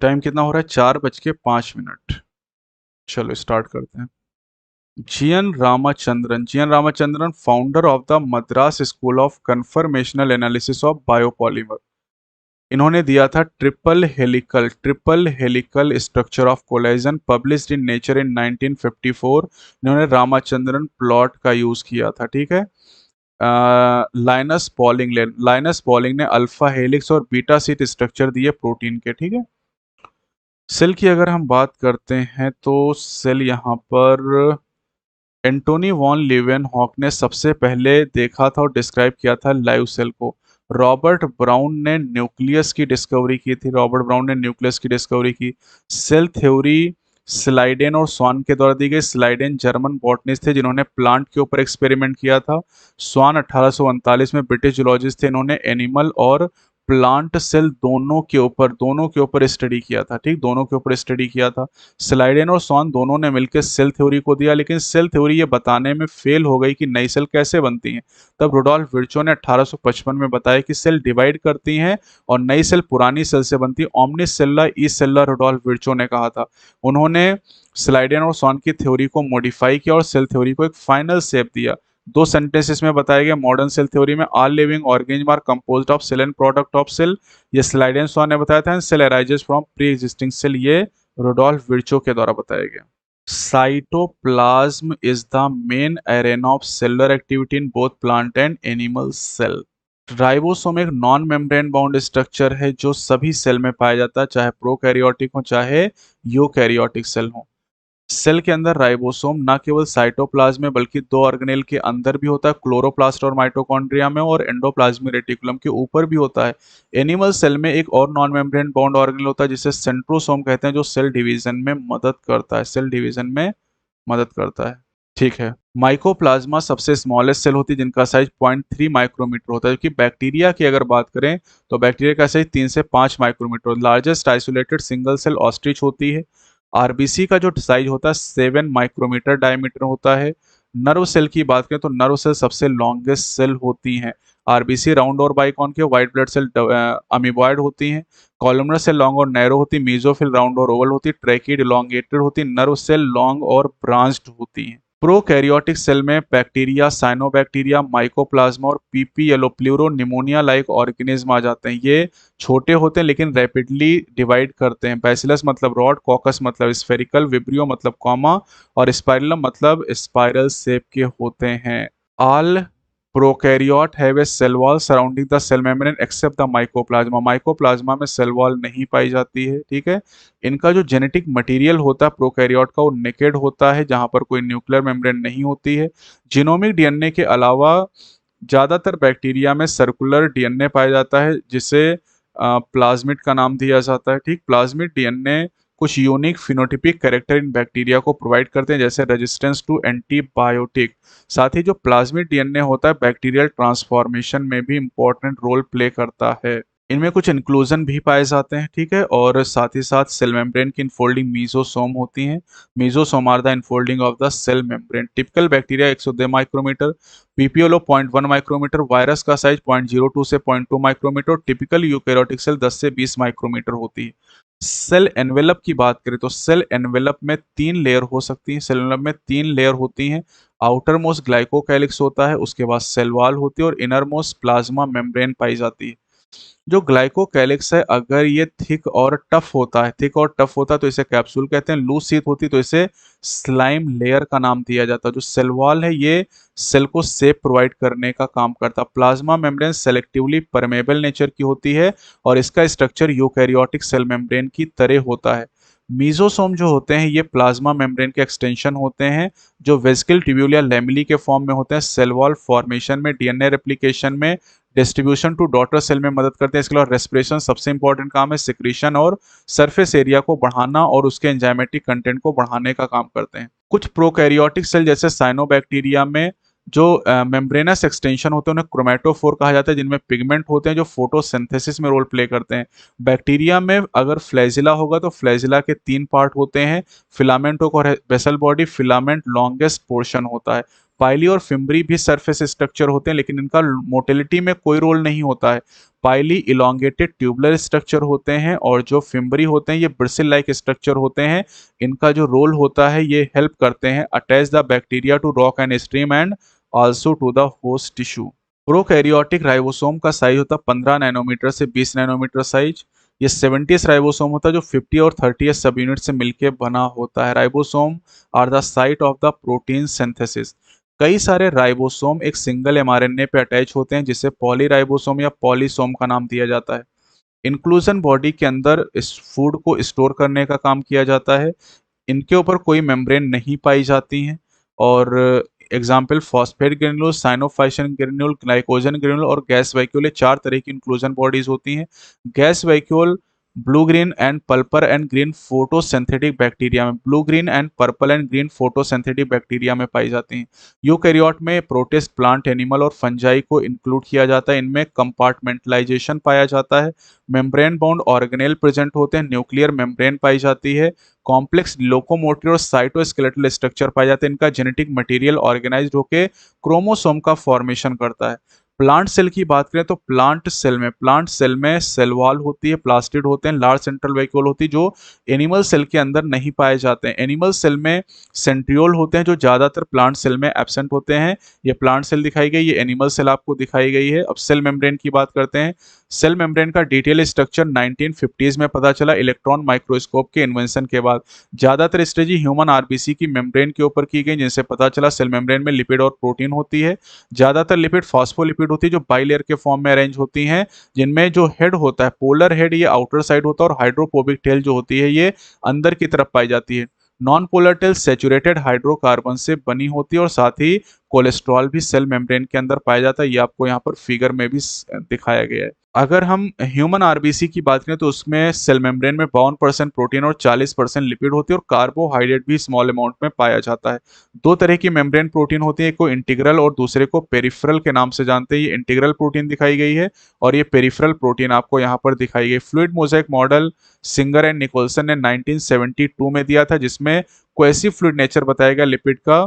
Time कितना हो रहा है? 4:05। चलो स्टार्ट करते हैं। G N Ramachandran founder of the Madras school of conformational analysis of biopolymer. इन्होंने दिया था triple helical structure of collagen, published in Nature in 1954। इन्होंने रामाचंद्रन प्लॉट का यूज किया था, ठीक है। लाइनस पॉलिंग ने अल्फा हेलिक्स और बीटा सीट स्ट्रक्चर दिए प्रोटीन के, ठीक है। सेल की अगर हम बात करते हैं तो सेल यहाँ पर एंटोनी वॉन लीवेनहॉक ने सबसे पहले देखा था और डिस्क्राइब किया था लाइव सेल को। रॉबर्ट ब्राउन ने न्यूक्लियस की डिस्कवरी की। सेल थ्योरी स्लाइडेन और स्वान के द्वारा दी गई। स्लाइडेन जर्मन बॉटनिस्ट थे जिन्होंने प्लांट के ऊपर एक्सपेरिमेंट किया था। स्वान 1839 में ब्रिटिश जूलॉजिस्ट थे, इन्होंने एनिमल और प्लांट सेल दोनों के ऊपर स्टडी किया था, ठीक, दोनों के ऊपर स्टडी किया था। स्लाइडेन और स्वान दोनों ने मिलकर सेल थ्योरी को दिया, लेकिन सेल थ्योरी ये बताने में फेल हो गई कि नई सेल कैसे बनती हैं। तब रुडोल्फ विर्चो ने 1855 में बताया कि सेल डिवाइड करती हैं और नई सेल पुरानी सेल से बनती है। ऑमनिस सेल्ला ई सेल्ला, रुडोल्फ विर्चो ने कहा था। उन्होंने स्लाइडेन और स्वान की थ्योरी को मॉडिफाई किया और सेल थ्योरी को एक फाइनल शेप दिया। दो सेंटेंसेस में बताया गया मॉडर्न सेल थ्योरी में all living organism are composed of cell and product of cell, ये स्लाइडेन स्वान ने बताया था। Cell arises from pre existing cell, ये रुडोल्फ विर्चो के द्वारा बताया गया। Cytoplasm is the main arena of cellular activity in both plant and animal cell. Ribosome एक नॉन मेम्ब्रेन बाउंड स्ट्रक्चर है जो सभी सेल में पाया जाता है, चाहे प्रोकैरियोटिक हो चाहे यूकैरियोटिक सेल हो। सेल के अंदर राइबोसोम न केवल साइटोप्लाज्म में बल्कि दो ऑर्गेनेल के अंदर भी होता है, क्लोरोप्लास्ट और माइटोकॉन्ड्रिया में, और एंडोप्लाज्मिक रेटिकुलम के ऊपर भी होता है। एनिमल सेल में एक और नॉन मेम्ब्रेन बाउंड ऑर्गेनेल होता है जिसे सेंट्रोसोम कहते हैं, जो सेल डिवीजन में मदद करता है, सेल डिवीजन में मदद करता है, ठीक है। माइकोप्लाज्मा सबसे स्मॉलेस्ट सेल होती है जिनका साइज 0.3 माइक्रोमीटर होता है, क्योंकि बैक्टीरिया की अगर बात करें तो बैक्टीरिया का साइज 3 से 5 micrometre. Largest isolated single cell ostrich होती है। आरबीसी का जो साइज होता है 7 माइक्रोमीटर डायमीटर होता है। नर्व सेल की बात करें तो नर्व सेल सबसे लॉन्गेस्ट सेल होती हैं। आरबीसी राउंड और biconcave, white blood cell amoeboid होती हैं। कॉलमनर सेल लॉन्ग और नैरो होती, मीजोफिल राउंड और ओवल होती, ट्रैकिड इलोंगेटेड होती, नर्व सेल लॉन्ग और ब्रांच्ड होती हैं। प्रोकैरियोटिक सेल में बैक्टीरिया, साइनोबैक्टीरिया, माइकोप्लाज्मा और PP LO pleuro pneumonia like organism आ जाते हैं। ये छोटे होते हैं लेकिन रैपिडली डिवाइड करते हैं। बैसिलस मतलब रॉड, कॉकस मतलब स्फेरिकल, विब्रियो मतलब कॉमा और स्पाइरलम मतलब स्पाइरल शेप के होते हैं। All prokaryote have a cell wall surrounding the cell membrane except the mycoplasma. Mycoplasma में सेल वॉल नहीं पाई जाती है, ठीक है। इनका जो जेनेटिक मटेरियल होता है प्रोकैरियोट का वो नेकेड होता है, जहां पर कोई न्यूक्लियर मेम्ब्रेन नहीं होती है। जीनोमिक डीएनए के अलावा ज़्यादातर बैक्टीरिया में सर्कुलर डीएनए पाया जाता है जिसे प्लाज्मिड का नाम दिया जाता है, ठीक। प्लाज्मिड डीएनए कुछ unique phenotypic character in bacteria को प्रोवाइड करते हैं, जैसे रेजिस्टेंस टू एंटीबायोटिक। साथ ही जो प्लाज्मिड डीएनए होता है बैक्टीरियल ट्रांसफॉर्मेशन में भी इंपॉर्टेंट रोल प्ले करता है। इनमें कुछ इंक्लूजन भी पाए जाते हैं, ठीक है। और साथ ही साथ सेल मेम्ब्रेन की इनफोल्डिंग मीजोसोम होती हैं। Mesosome are the infolding of the cell membrane. Typical bacteria 102 micrometre, PPLO 0.1 micrometre, virus का साइज 0.02 से 0.2 माइक्रोमीटर, टिपिकल यूकैरियोटिक सेल 10 से 20 माइक्रोमीटर होती है। सेल एनवेलप की बात करें तो सेल एनवेलप में 3 लेयर हो सकती हैं। सेल एनवेलप में 3 लेयर होती हैं। आउटर मोस्ट ग्लाइकोकैलिक्स होता है, उसके बाद सेल वॉल होती है और इनर मोस्ट प्लाज्मा मेम्ब्रेन पाई जाती है। जो ग्लाइकोकैलिक्स है अगर ये थिक और टफ होता है तो इसे कैप्सूल कहते हैं। लूज शीथ होती तो इसे स्लाइम लेयर का नाम दिया जाता है। जो सेल वॉल है ये सेल को शेप प्रोवाइड करने का काम करता है। Plasma membrane selectively permeable nature की होती है और इसका स्ट्रक्चर यूकैरियोटिक सेल मेम्ब्रेन की तरह होता है। मीजोसोम जो होते हैं ये प्लाज्मा मेम्ब्रेन के एक्सटेंशन होते हैं जो वेसिकल ट्यूब्यूल या लैमेली के फॉर्म में होते हैं। सेल वॉल फॉर्मेशन में, डीएनए रेप्लिकेशन में, डिस्ट्रीब्यूशन टू डॉटर सेल में मदद करते हैं। इसके अलावा रेस्पिरेशन सबसे इंपॉर्टेंट काम है, सिक्रीशन और सरफेस एरिया को बढ़ाना और उसके एंजाइमेटिक कंटेंट को बढ़ाने का काम करते हैं। कुछ प्रोकैरियोटिक सेल जैसे साइनोबैक्टीरिया में जो मेम्ब्रेनस एक्सटेंशन होते हैं उन्हें क्रोमेटोफोर कहा जाता है, जिनमें पिगमेंट होते हैं जो फोटोसिंथेसिस में रोल प्ले करते हैं। बैक्टीरिया में अगर फ्लैजिला होगा तो फ्लैजिला के 3 पार्ट होते हैं, फिलामेंट और basal body. Filament longest portion होता है। पाइली और फिम्बरी भी सरफेस स्ट्रक्चर होते हैं, लेकिन इनका मोटिलिटी में कोई रोल नहीं होता है। पाइली इलोंगेटेड ट्यूबुलर स्ट्रक्चर होते हैं और जो फिम्बरी होते हैं ये ब्रिसिल लाइक स्ट्रक्चर होते हैं। इनका जो रोल होता है ये हेल्प करते हैं attach the bacteria to rock and stream and also to the host tissue. Prokaryotic ribosome का साइज होता है 15 नैनोमीटर से 20 नैनोमीटर साइज। ये 70 राइबोसोम होता है जो 50 और 30 सब यूनिट से मिलकर बना होता है। Ribosome are the site of the protein synthesis. कई सारे राइबोसोम एक सिंगल एमआरएनए पे अटैच होते हैं जिसे पॉलीराइबोसोम या पॉलीसोम का नाम दिया जाता है। इंक्लूजन बॉडी के अंदर इस फूड को स्टोर करने का काम किया जाता है। इनके ऊपर कोई मेम्ब्रेन नहीं पाई जाती हैं। और example phosphate granule, cyanophycin granule, glycogen granule और गैस वैक्यूल, ये 4 तरह की इंक्लूजन बॉडीज होती हैं। Gas vacuole blue green and purple and green photosynthetic bacteria में, blue green and purple and green photosynthetic bacteria में पाई जाती हैं। यूकैरियोट में प्रोटिस्ट, प्लांट, एनिमल और फंजाई को इंक्लूड किया जाता है। इनमें कंपार्टमेंटलाइजेशन पाया जाता है। मेम्ब्रेन बाउंड ऑर्गेनेल प्रेजेंट होते हैं। न्यूक्लियर मेम्ब्रेन पाई जाती है। कॉम्प्लेक्स लोकोमोटर और साइटोस्केलेटल स्ट्रक्चर पाए जाते हैं। इनका जेनेटिक मटेरियल ऑर्गेनाइज्ड होकर क्रोमोसोम का फॉर्मेशन करता है। प्लांट सेल की बात करें तो प्लांट सेल में सेल वॉल होती है, प्लास्टिड होते हैं, लार्ज सेंट्रल वैक्यूल होती है जो एनिमल सेल के अंदर नहीं पाए जाते हैं। एनिमल सेल में सेंट्रियोल होते हैं जो ज़्यादातर प्लांट सेल में एब्सेंट होते हैं। ये प्लांट सेल दिखाई गई, ये एनिमल सेल आपको दिखाई गई है। अब सेल मेम्ब्रेन की बात करते हैं। सेल मेम्ब्रेन का डिटेल स्ट्रक्चर 1950s में पता चला इलेक्ट्रॉन माइक्रोस्कोप के इन्वेंशन के बाद। ज़्यादातर स्टडी ह्यूमन आरबीसी की मेम्ब्रेन के ऊपर की गई जिनसे पता चला सेल मेम्ब्रेन में लिपिड और प्रोटीन होती है। ज़्यादातर लिपिड फॉस्फोलिपिड होती है जो बाइलेयर के फॉर्म में अरेंज होती हैं, जिनमें जो हेड होता है पोलर हेड ये आउटर साइड होता है और हाइड्रोफोबिक टेल जो होती है ये अंदर की तरफ पाई जाती है। Non polar tail saturated hydrocarbon से बनी होती है और साथ ही कोलेस्ट्रॉल भी सेल मेम्ब्रेन के अंदर पाया जाता है। ये आपको यहाँ पर फिगर में भी दिखाया गया है। अगर हम ह्यूमन आरबीसी की बात करें तो उसमें सेल मेम्ब्रेन में 52% प्रोटीन और 40% लिपिड होती है और कार्बोहाइड्रेट भी स्मॉल अमाउंट में पाया जाता है। 2 तरह की मेम्ब्रेन प्रोटीन होती है, एक को इंटीग्रल और दूसरे को पेरिफेरल के नाम से जानते हैं। ये इंटीग्रल प्रोटीन दिखाई गई है और ये पेरिफेरल प्रोटीन आपको यहाँ पर दिखाई गई। Fluid mosaic model Singer and Nicolson ने 1972 में दिया था जिसमें कोएसिव फ्लूइड नेचर बताया गया लिपिड का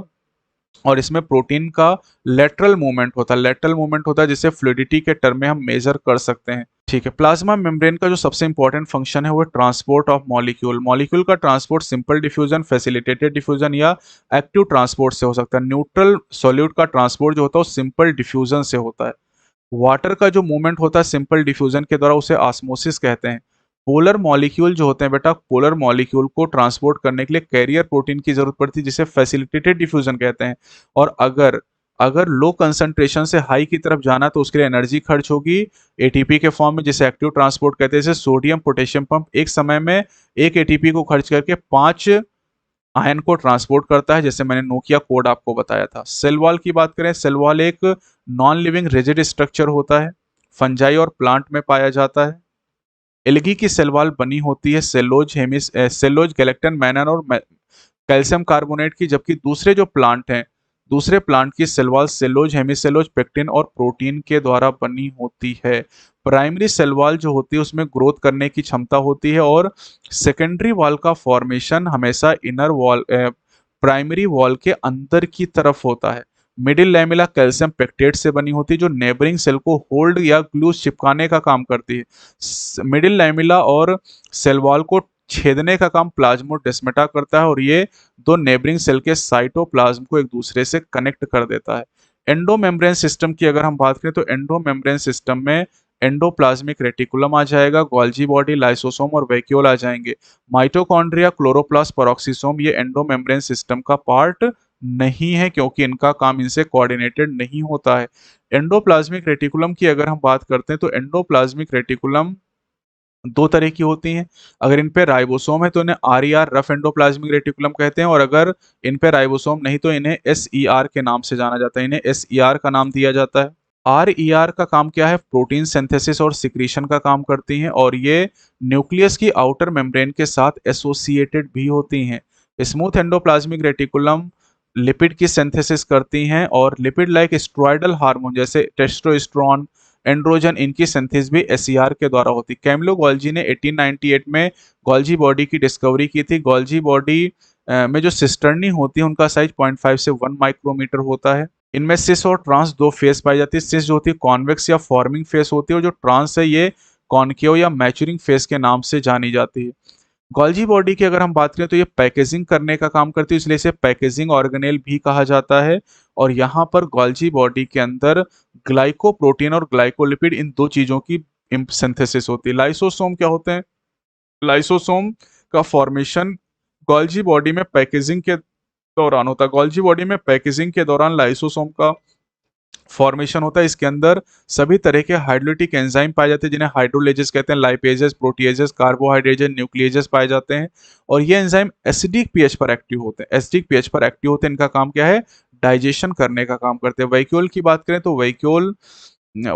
और इसमें प्रोटीन का लेटरल मूवमेंट होता है जिसे फ्लूइडिटी के टर्म में हम मेजर कर सकते हैं। ठीक है। प्लाज्मा मेम्ब्रेन का जो सबसे इंपॉर्टेंट फंक्शन है वो ट्रांसपोर्ट ऑफ मॉलिक्यूल का transport simple diffusion, facilitated diffusion या एक्टिव ट्रांसपोर्ट से हो सकता है। न्यूट्रल सॉल्यूट का ट्रांसपोर्ट जो होता है वो सिंपल डिफ्यूजन से होता है। वाटर का जो मूवमेंट होता है सिंपल डिफ्यूजन के द्वारा उसे ऑस्मोसिस कहते हैं। पोलर मॉलिक्यूल जो होते हैं बेटा, पोलर मॉलिक्यूल को ट्रांसपोर्ट करने के लिए कैरियर प्रोटीन की जरूरत पड़ती है जिसे फैसिलिटेटेड डिफ्यूजन कहते हैं। और अगर अगर लो कंसंट्रेशन से हाई की तरफ जाना तो उसके लिए एनर्जी खर्च होगी एटीपी के फॉर्म में जिसे एक्टिव ट्रांसपोर्ट कहते हैं। जैसे सोडियम पोटेशियम पंप एक समय में एक एटीपी को खर्च करके 5 आयन को ट्रांसपोर्ट करता है, जैसे मैंने नोकिया कोड आपको बताया था। सेल वॉल की बात करें, सेल वॉल एक नॉन लिविंग रिजिड स्ट्रक्चर होता है, फंजाई और प्लांट में पाया जाता है। एल्गी की सेल वॉल बनी होती है सेलोज गैलेक्टन मैनन और कैल्शियम कार्बोनेट की, जबकि दूसरे प्लांट की सेल वॉल सेलोज, हेमिसेलोज, पेक्टिन और प्रोटीन के द्वारा बनी होती है। प्राइमरी सेल वॉल जो होती है उसमें ग्रोथ करने की क्षमता होती है और सेकेंडरी वॉल का फॉर्मेशन हमेशा प्राइमरी वॉल के अंदर की तरफ होता है। मिडिल लैमेला कैल्शियम पेक्टेट से बनी होती है जो नेबरिंग सेल को होल्ड या ग्लूज चिपकाने का काम करती है। मिडिल लैमेला और सेल वॉल को छेदने का काम प्लाज्मोडेस्माटा करता है और ये 2 नेबरिंग सेल के साइटोप्लाज्म को एक दूसरे से कनेक्ट कर देता है। एंडोमेम्ब्रेन सिस्टम की अगर हम बात करें तो एंडोमेम्ब्रेन सिस्टम में एंडोप्लाज्मिक रेटिकुलम आ जाएगा, गोल्जी बॉडी, लाइसोसोम और वैक्यूल आ जाएंगे। माइटोकॉन्ड्रिया, क्लोरोप्लास्ट, पेरोक्सिसोम ये एंडोमेम्ब्रेन सिस्टम का पार्ट नहीं है क्योंकि इनका काम इनसे कोऑर्डिनेटेड नहीं होता है। एंडोप्लाज्मिक रेटिकुलम की अगर हम बात करते हैं तो एंडोप्लाज्मिक रेटिकुलम 2 तरह की होती हैं। अगर इन पे राइबोसोम है तो इन्हें RER रफ एंडोप्लाज्मिक रेटिकुलम कहते हैं और अगर इन पे राइबोसोम नहीं तो इन्हें SER के नाम से जाना जाता है, इन्हें SER का नाम दिया जाता है। RER का काम क्या है? प्रोटीन सिंथेसिस और सिक्रीशन का काम करती हैं और ये न्यूक्लियस की आउटर मेम्ब्रेन के साथ एसोसिएटेड भी होती हैं। स्मूथ एंडोप्लाज्मिक रेटिकुलम लिपिड की सिंथेसिस करती हैं और लिपिड लाइक स्टेरॉयडल हार्मोन जैसे टेस्टोस्टेरोन, एंड्रोजन इनकी सिंथेसिस भी SER के द्वारा होती। कैमिलो गोल्जी ने 1898 में गोल्जी बॉडी की डिस्कवरी की थी। गोल्जी बॉडी में जो सिस्टर्नी होती है उनका साइज 0.5 से 1 माइक्रोमीटर होता है। इनमें सिस और ट्रांस दो फेस पाई जाती है। सिस जो होती है कॉन्वेक्स या फॉर्मिंग फेस होती है, और जो ट्रांस है ये कॉनकेव या मैच्योरिंग फेस के नाम से जानी जाती है। गोल्जी बॉडी की अगर हम बात करें तो ये पैकेजिंग करने का काम करती है, इसलिए इसे पैकेजिंग ऑर्गेनेल भी कहा जाता है। और यहाँ पर गोल्जी बॉडी के अंदर ग्लाइकोप्रोटीन और ग्लाइकोलिपिड इन दो चीजों की सिंथेसिस होती है। लाइसोसोम क्या होते हैं? लाइसोसोम का फॉर्मेशन गोल्जी बॉडी में पैकेजिंग के दौरान होता है। गोल्जी बॉडी में पैकेजिंग के दौरान लाइसोसोम का फॉर्मेशन होता है। इसके अंदर सभी तरह के हाइड्रोलिटिक एंजाइम पाए जाते हैं, जिन्हें हाइड्रोलेजेस कहते हैं। लाइपेजेस, प्रोटीएजेस, कार्बोहाइड्रेजेस, न्यूक्लिएजेस पाए जाते हैं। और ये एंजाइम एसिडिक पीएच पर एक्टिव होते हैं। एसिडिक पीएच पर एक्टिव होते हैं। इनका काम क्या है? डाइजेशन करने का काम करते हैं। वैक्यूल की बात करें तो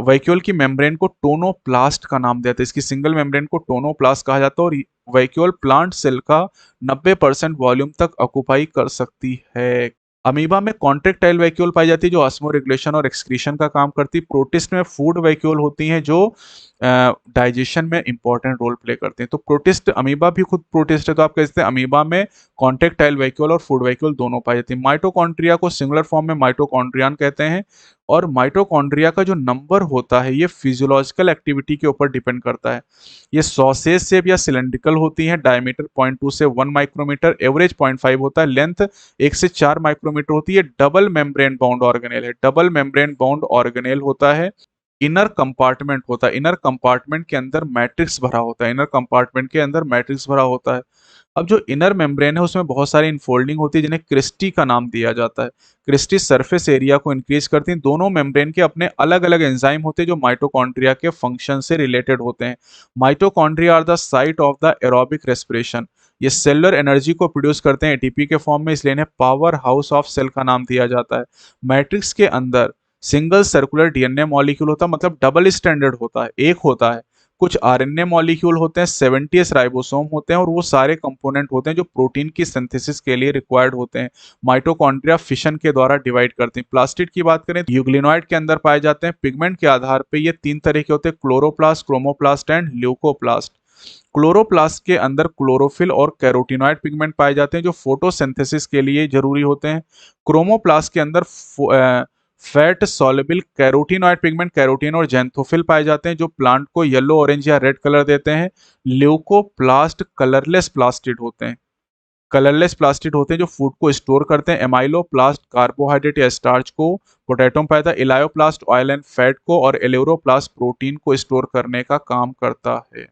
वैक्यूल की मेम्ब्रेन को टोनोप्लास्ट का नाम देते हैं। इसकी सिंगल मेम्ब्रेन को टोनोप्लास्ट कहा जाता है। और वैक्यूल प्लांट सेल का 90% वॉल्यूम तक ऑक्युपाई कर सकती है। अमीबा में कॉन्ट्रेक्टाइल वैक्यूल पाई जाती है, जो ऑस्मो रेगुलेशन और एक्सक्रीशन का काम करती है। प्रोटिस्ट में फूड वैक्यूल होती हैं, जो डाइजेशन में इंपॉर्टेंट रोल प्ले करते हैं। तो प्रोटिस्ट, अमीबा भी खुद प्रोटिस्ट है, तो आप कह सकते हैं अमीबा में कॉन्ट्रेक्टाइल वैक्यूल और फूड वैक्यूल दोनों पाई जाती है। माइटोकॉन्ड्रिया को सिंगुलर फॉर्म में माइटोकॉन्ड्रियन कहते हैं। और माइटोकॉन्ड्रिया का जो नंबर होता है ये फिजियोलॉजिकल एक्टिविटी के ऊपर डिपेंड करता है। ये सॉसेज शेप या सिलेंड्रिकल होती हैं। डायमीटर 0.2 से 1 माइक्रोमीटर, एवरेज 0.5 होता है। लेंथ 1 से 4 माइक्रोमीटर होती है। डबल मेम्ब्रेन बाउंड ऑर्गेनेल है। डबल मेम्ब्रेन बाउंड ऑर्गेनेल होता है। इनर कंपार्टमेंट होता है। इनर कंपार्टमेंट के अंदर मैट्रिक्स भरा होता है। इनर कंपार्टमेंट के अंदर मैट्रिक्स भरा होता है। अब जो इनर मेम्ब्रेन है उसमें बहुत सारी इनफोल्डिंग होती है, जिन्हें क्रिस्टी का नाम दिया जाता है। क्रिस्टी सरफेस एरिया को इंक्रीज करती हैं। दोनों मेम्ब्रेन के अपने अलग अलग एंजाइम होते हैं, जो माइटोकॉन्ड्रिया के फंक्शन से रिलेटेड होते हैं। Mitochondria are the site of the aerobic respiration. ये सेलुलर एनर्जी को प्रोड्यूस करते हैं एटीपी के फॉर्म में, इसलिए इन्हें पावर हाउस ऑफ सेल का नाम दिया जाता है। मैट्रिक्स के अंदर सिंगल सर्कुलर डीएनए मॉलिक्यूल होता है, मतलब डबल स्टैंडर्ड होता है, एक होता है। कुछ आरएनए मॉलिक्यूल होते हैं, 70s राइबोसोम होते हैं, और वो सारे कंपोनेंट होते हैं जो प्रोटीन की सिंथेसिस के लिए रिक्वायर्ड होते हैं। माइटोकॉन्ड्रिया फिशन के द्वारा डिवाइड करते हैं। प्लास्टिड की बात करें तो यूग्लिनॉइड के अंदर पाए जाते हैं। पिगमेंट के आधार पे ये 3 तरह के होते हैं: chloroplast, chromoplast and leucoplast. Chloroplast के अंदर क्लोरोफिल और कैरोटिनॉइड पिगमेंट पाए जाते हैं, जो फोटोसिंथेसिस के लिए जरूरी होते हैं। क्रोमोप्लास्ट के अंदर fat soluble carotenoid pigment, carotene और जैंथोफिल पाए जाते हैं, जो प्लांट को येलो, ऑरेंज या रेड कलर देते हैं। ल्यूकोप्लास्ट कलरलेस प्लास्टिड होते हैं। कलरलेस प्लास्टिड होते हैं जो फूड को स्टोर करते हैं। एमाइलोप्लास्ट कार्बोहाइड्रेट या स्टार्च को, पोटैटो में पाया था। इलायोप्लास्ट ऑयल एंड फैट को, और एलेरोप्लास्ट प्रोटीन को स्टोर करने का काम करता है।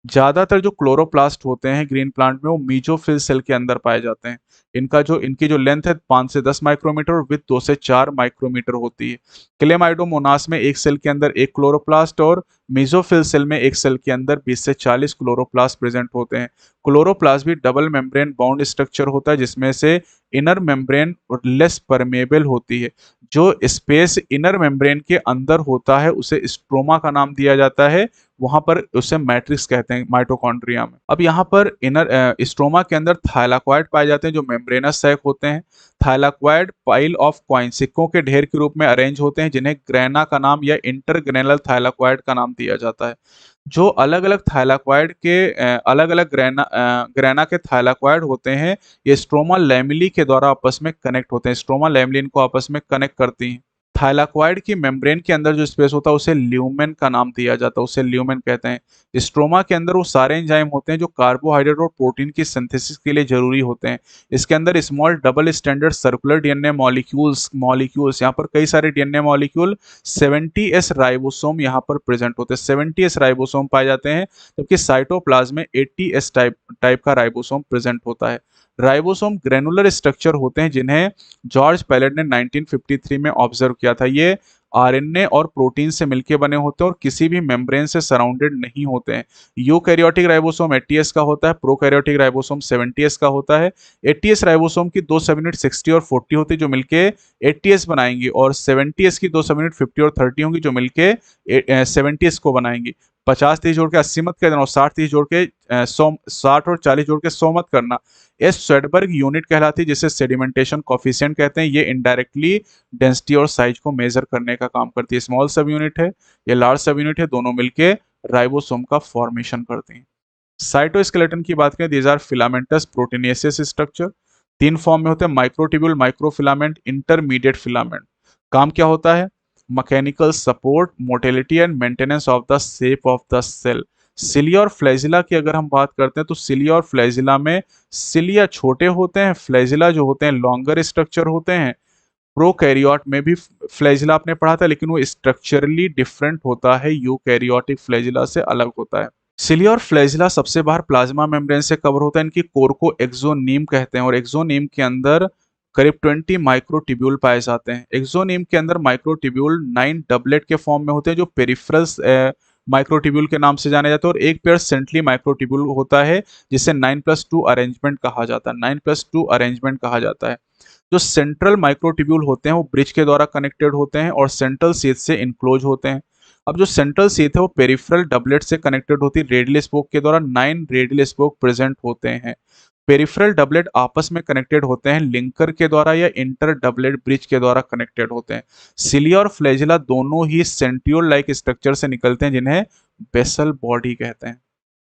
ज्यादातर जो क्लोरोप्लास्ट होते हैं ग्रीन प्लांट में, वो मीजोफिल सेल के अंदर पाए जाते हैं। इनकी जो लेंथ है 5 से 10 माइक्रोमीटर और विड्थ 2 से 4 माइक्रोमीटर होती है। क्लेमाइडोमोनास में एक सेल के अंदर एक क्लोरोप्लास्ट, और मीजोफिल सेल में एक सेल के अंदर 20 से 40 क्लोरोप्लास्ट प्रेजेंट होते हैं। क्लोरोप्लास्ट भी डबल मेम्ब्रेन बाउंड स्ट्रक्चर होता है, जिसमें से इनर मेम्ब्रेन लेस परमेबल होती है। जो स्पेस इनर मेम्ब्रेन के अंदर होता है उसे स्ट्रोमा का नाम दिया जाता है। वहां पर उसे मैट्रिक्स कहते हैं माइटोकॉन्ड्रिया में। अब यहाँ पर इनर स्ट्रोमा के अंदर थाइलाकॉइड पाए जाते हैं, जो मेम्ब्रेनस सैक होते हैं। थाइलाकॉइड पाइल ऑफ कॉइन, सिक्कों के ढेर के रूप में अरेंज होते हैं, जिन्हें ग्रेना का नाम या इंटरग्रेनल थाइलाकॉइड का नाम दिया जाता है। जो अलग अलग थाइलाकॉइड के अलग अलग ग्रेना के थाइलाकॉइड होते हैं, ये स्ट्रोमा लैमेली के द्वारा आपस में कनेक्ट होते हैं। स्ट्रोमा लैमेली इनको आपस में कनेक्ट करती हैं। थाइलाकॉइड की मेम्ब्रेन के अंदर जो स्पेस होता है उसे ल्यूमेन का नाम दिया जाता है, उसे ल्यूमेन कहते हैं। स्ट्रोमा के अंदर वो सारे एंजाइम होते हैं जो कार्बोहाइड्रेट और प्रोटीन की सिंथेसिस के लिए जरूरी होते हैं। इसके अंदर small double standard circular DNA molecules यहाँ पर कई सारे डीएनए मॉलिक्यूल 70s राइबोसोम यहाँ पर प्रेजेंट होते हैं। 70s राइबोसोम पाए जाते हैं, जबकि साइटोप्लाज्म में 80s टाइप का राइबोसोम प्रेजेंट होता है। राइबोसोम ग्रेनुलर स्ट्रक्चर होते हैं, जिन्हें जॉर्ज पैलेट ने 1953 में ऑब्जर्व किया था। ये आरएनए और प्रोटीन से मिलकर बने होते हैं और किसी भी मेम्ब्रेन से सराउंडेड नहीं होते हैं। यूकैरियोटिक राइबोसोम 80s का होता है, प्रोकैरियोटिक राइबोसोम 70s का होता है। 80s राइबोसोम की 2 सब यूनिट 60 और 40 होती है, जो मिलके 80s बनाएंगी, और 70s की 2 सब यूनिट 50 और 30 होंगी, जो मिलके 70s को बनाएंगी। 50-30 जोड़ के 80 मत कर देना, और 60-30 जोड़ के 60 और 40 जोड़ के 100 मत करना। ये स्वेडबर्ग यूनिट कहलाती है, जिसे सेडिमेंटेशन कॉफिशिएंट कहते हैं। ये इनडायरेक्टली डेंसिटी और साइज को मेजर करने का काम करती है। स्मॉल सब यूनिट है, ये लार्ज सब यूनिट है, दोनों मिलके राइबोसोम का फॉर्मेशन करते हैं। साइटोस्केलेटन की बात करें, these are filamentous proteinaceous structure. 3 form में होते हैं, माइक्रोट्यूब्यूल, माइक्रोफिलामेंट, इंटरमीडिएट फिलामेंट। काम क्या होता है? Mechanical support, motility and maintenance of the shape of the cell. Cilia और फ्लैजिला की अगर हम बात करते हैं तो सिलिया और फ्लैजिला में सिलिया छोटे होते हैं, फ्लैजिला जो होते हैं लॉन्गर स्ट्रक्चर होते हैं। प्रोकैरियोट में भी फ्लैजिला आपने पढ़ा था, लेकिन वो स्ट्रक्चरली डिफरेंट होता है, यूकैरियोटिक फ्लैजिला से अलग होता है। सिलिया और फ्लैजिला सबसे बाहर प्लाज्मा मेम्ब्रेन से कवर होता है। इनकी कोर को एक्सोनीम कहते हैं और एक्सोनीम के अंदर करीब 20 माइक्रोट्यूब्यूल पाए जाते हैं। एक्सोनीम के अंदर माइक्रोट्यूब्यूल 9 डबलेट के फॉर्म में होते हैं जो पेरिफेरल्स माइक्रोट्यूब्यूल के नाम से जाने जाते हैं, और एक पेयर सेंट्रली माइक्रोट्यूब्यूल होता है जिसे 9+2 अरेंजमेंट कहा जाता है। 9+2 अरेंजमेंट कहा जाता है। जो सेंट्रल माइक्रोट्यूब्यूल होते हैं वो ब्रिज के द्वारा कनेक्टेड होते हैं और सेंट्रल शीथ से इनक्लोज होते हैं। अब जो सेंट्रल शीथ है वो पेरिफेरल डबलेट से कनेक्टेड होती है रेडियल स्पोक के द्वारा। 9 रेडियल स्पोक प्रेजेंट होते हैं। पेरिफेरल डबलेट आपस में कनेक्टेड होते हैं लिंकर के द्वारा या इंटर डबलेट ब्रिज के द्वारा कनेक्टेड होते हैं। सिलिया और फ्लैजिला दोनों ही सेंट्रियोल लाइक स्ट्रक्चर से निकलते हैं जिन्हें बेसल बॉडी कहते हैं।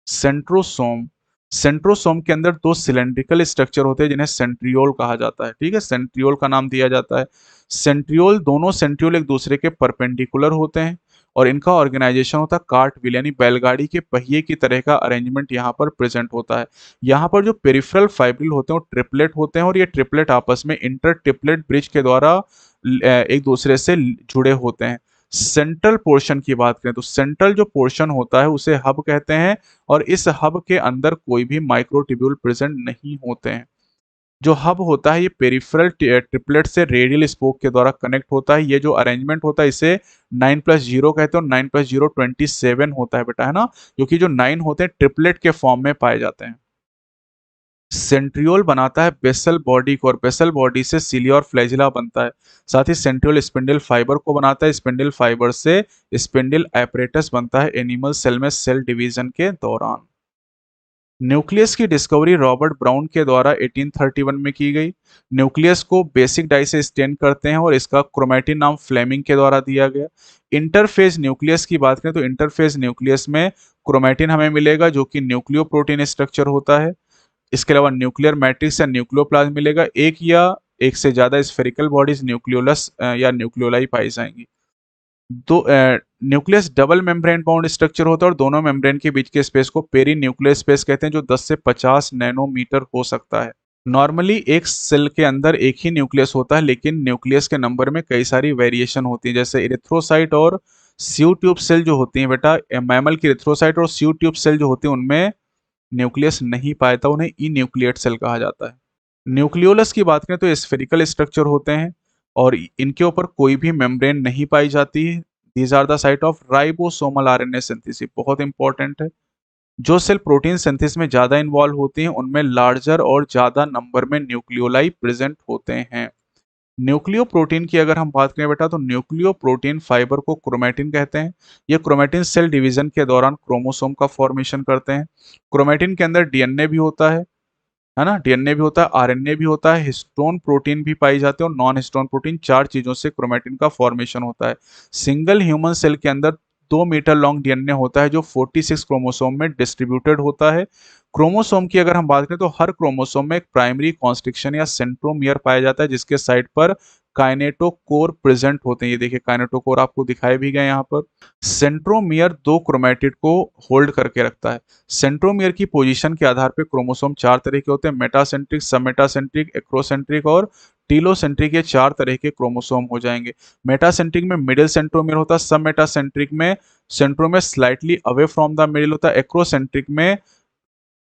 सेंट्रोसोम, सेंट्रोसोम के अंदर 2 सिलेंड्रिकल स्ट्रक्चर होते हैं जिन्हें सेंट्रियोल कहा जाता है। ठीक है, सेंट्रियोल का नाम दिया जाता है। सेंट्रियोल, दोनों सेंट्रियोल एक दूसरे के परपेंडिकुलर होते हैं और इनका ऑर्गेनाइजेशन होता है कार्ट व्हील, यानी बैलगाड़ी के पहिए की तरह का अरेंजमेंट यहाँ पर प्रेजेंट होता है। यहाँ पर जो पेरिफेरल फाइब्रिल होते हैं वो ट्रिपलेट होते हैं और ये ट्रिपलेट आपस में इंटर ट्रिपलेट ब्रिज के द्वारा एक दूसरे से जुड़े होते हैं। सेंट्रल पोर्शन की बात करें तो सेंट्रल जो पोर्शन होता है उसे हब कहते हैं और इस हब के अंदर कोई भी माइक्रोट्यूब्यूल प्रेजेंट नहीं होते हैं। जो हब होता है ये पेरिफेरल ट्रिपलेट से रेडियल स्पोक के द्वारा कनेक्ट होता है। ये जो अरेंजमेंट होता है इसे 9+0 कहते हैं और 9+0 27 होता है बेटा, है ना, क्योंकि जो 9 होते हैं ट्रिपलेट के फॉर्म में पाए जाते हैं। सेंट्रियोल बनाता है बेसल बॉडी को और बेसल बॉडी से सिलिया और फ्लैजिला बनता है। साथ ही सेंट्रियोल स्पिंडल फाइबर को बनाता है। स्पिंडल फाइबर से स्पिंडल एपरेटस बनता है एनिमल सेल में सेल डिवीजन के दौरान। न्यूक्लियस की डिस्कवरी रॉबर्ट ब्राउन के द्वारा 1831 में की गई। न्यूक्लियस को बेसिक डाई से स्टेन करते हैं और इसका क्रोमैटिन नाम फ्लेमिंग के द्वारा दिया गया। इंटरफेज न्यूक्लियस की बात करें तो इंटरफेज न्यूक्लियस में क्रोमैटिन हमें मिलेगा जो कि न्यूक्लियोप्रोटीन स्ट्रक्चर होता है। इसके अलावा न्यूक्लियर मैट्रिक्स या न्यूक्लियोप्लाज्म मिलेगा। एक या एक से ज्यादा स्फेरिकल बॉडीज न्यूक्लियोलस या न्यूक्लियोलाई पाई जाएंगी। दो nucleus double membrane bound structure होता है और दोनों मेम्ब्रेन के बीच के स्पेस को पेरी न्यूक्लियर स्पेस कहते हैं जो 10 से 50 नैनोमीटर हो सकता है। नॉर्मली एक सेल के अंदर एक ही न्यूक्लियस होता है, लेकिन न्यूक्लियस के नंबर में कई सारी वेरिएशन होती है। जैसे इरिथ्रोसाइट और स्यू ट्यूब सेल जो होती हैं बेटा, मैमल की इरिथ्रोसाइट और स्यू ट्यूब सेल जो होती हैं उनमें न्यूक्लियस नहीं पाया था, उन्हें इन्यूक्लिएट सेल कहा जाता है। न्यूक्लियोलस की बात करें तो स्फेरिकल स्ट्रक्चर होते हैं और इनके ऊपर कोई भी मेम्ब्रेन नहीं पाई जाती। These are the site of ribosomal RNA synthesis, बहुत इंपॉर्टेंट है। जो सेल प्रोटीन सिंथेसिस में ज़्यादा इन्वॉल्व होती हैं उनमें लार्जर और ज़्यादा नंबर में न्यूक्लियोलाई प्रेजेंट होते हैं। न्यूक्लियो प्रोटीन की अगर हम बात करें बेटा तो न्यूक्लियो प्रोटीन फाइबर को क्रोमैटिन कहते हैं। ये क्रोमैटिन सेल डिवीजन के दौरान क्रोमोसोम का फॉर्मेशन करते हैं। क्रोमैटिन के अंदर डीएनए भी होता है ना, डीएनए भी होता है, आरएनए भी होता है, हिस्टोन प्रोटीन भी पाई जाते हैं और नॉन हिस्टोन प्रोटीन। 4 चीजों से क्रोमैटिन का फॉर्मेशन होता है। सिंगल ह्यूमन सेल के अंदर 2 मीटर लॉन्ग डीएनए होता है जो 46 क्रोमोसोम में डिस्ट्रीब्यूटेड होता है। क्रोमोसोम की अगर हम बात करें तो हर क्रोमोसोम में एक प्राइमरी कॉन्स्ट्रिक्शन या सेंट्रोमियर पाया जाता है जिसके साइड पर काइनेटोकोर प्रेजेंट होते हैं। ये देखिए काइनेटोकोर आपको दिखाए भी गए यहाँ पर। सेंट्रोमियर 2 क्रोमैटिड को होल्ड करके रखता है। सेंट्रोमियर की पोजीशन के आधार पर क्रोमोसोम 4 तरह के होते हैं, मेटासेंट्रिक, सबमेटासेंट्रिक, एक्रोसेंट्रिक और टीलोसेंट्रिक। ये 4 तरह के क्रोमोसोम हो जाएंगे। मेटासेंट्रिक में मिडिल सेंट्रोमियर होता है, सब मेटासेंट्रिक में centromere slightly away from the middle होता है, एक्रोसेंट्रिक में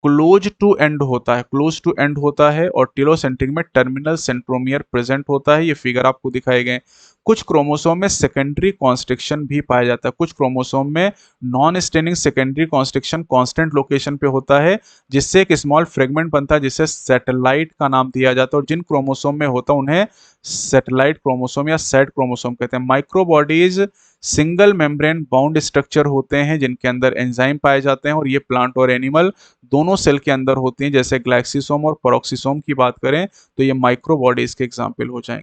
क्लोज टू एंड होता है, क्लोज टू एंड होता है और टीलोसेंट्रिक में टर्मिनल सेंट्रोमियर प्रेजेंट होता है। ये फिगर आपको दिखाए गए। कुछ क्रोमोसोम में सेकेंडरी कॉन्स्ट्रिक्शन भी पाया जाता है। कुछ क्रोमोसोम में non staining secondary constriction constant location पे होता है जिससे एक स्मॉल फ्रेगमेंट बनता है जिससे सैटेलाइट का नाम दिया जाता है और जिन क्रोमोसोम में होता है उन्हें सैटेलाइट क्रोमोसोम या सैट क्रोमोसोम कहते हैं। Microbodies single membrane bound structure होते हैं जिनके अंदर एंजाइम पाए जाते हैं और ये प्लांट और एनिमल दोनों सेल के अंदर होती हैं। जैसे ग्लाइक्सिसोम और पेरोक्सिसोम की बात करें तो ये माइक्रोबॉडीज के एग्जाम्पल हो जाएंगे।